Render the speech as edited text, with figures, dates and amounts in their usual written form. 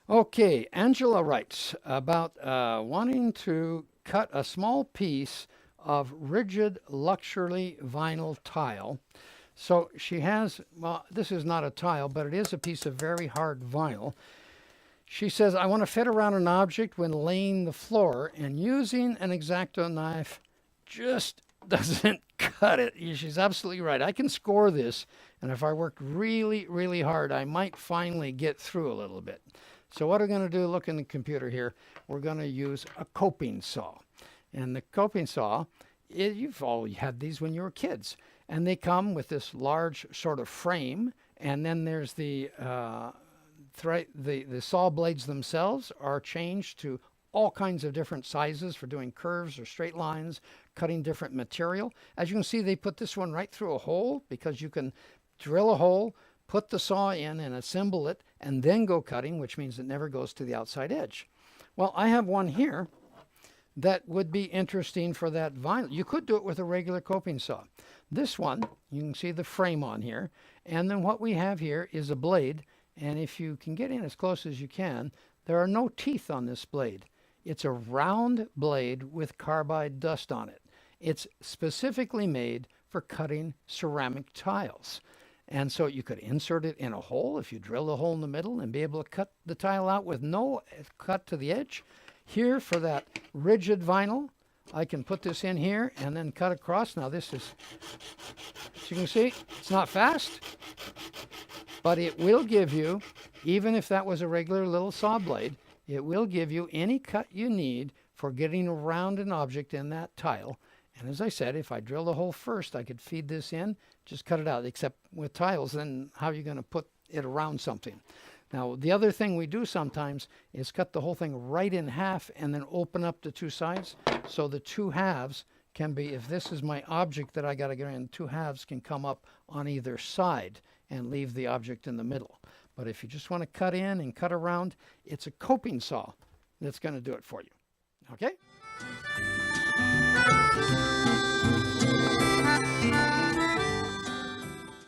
Okay, Angela writes about wanting to cut a small piece of rigid luxury vinyl tile. So she has, well, this is not a tile, but it is a piece of very hard vinyl. She says, I want to fit around an object when laying the floor, and using an X-Acto knife just doesn't cut it. She's absolutely right. I can score this, and if I work really, really hard, I might finally get through a little bit. So what we're going to do, look in the computer here, we're going to use a coping saw. And the coping saw, you've all had these when you were kids. And they come with this large sort of frame, and then there's the saw blades themselves are changed to all kinds of different sizes for doing curves or straight lines, cutting different material. As you can see, they put this one right through a hole because you can drill a hole, put the saw in and assemble it, and then go cutting, which means it never goes to the outside edge. Well, I have one here that would be interesting for that vinyl. You could do it with a regular coping saw. This one, you can see the frame on here, and then what we have here is a blade, and if you can get in as close as you can, there are no teeth on this blade. It's a round blade with carbide dust on it. It's specifically made for cutting ceramic tiles. And so you could insert it in a hole if you drill a hole in the middle and be able to cut the tile out with no cut to the edge. Here for that rigid vinyl, I can put this in here and then cut across. Now this is, as you can see, it's not fast, but it will give you, even if that was a regular little saw blade, it will give you any cut you need for getting around an object in that tile. And as I said, if I drill the hole first, I could feed this in, just cut it out. Except with tiles, then how are you going to put it around something? Now, the other thing we do sometimes is cut the whole thing right in half and then open up the two sides. So the two halves can be, if this is my object that I got to get in, two halves can come up on either side and leave the object in the middle. But if you just want to cut in and cut around, it's a coping saw that's going to do it for you. Okay?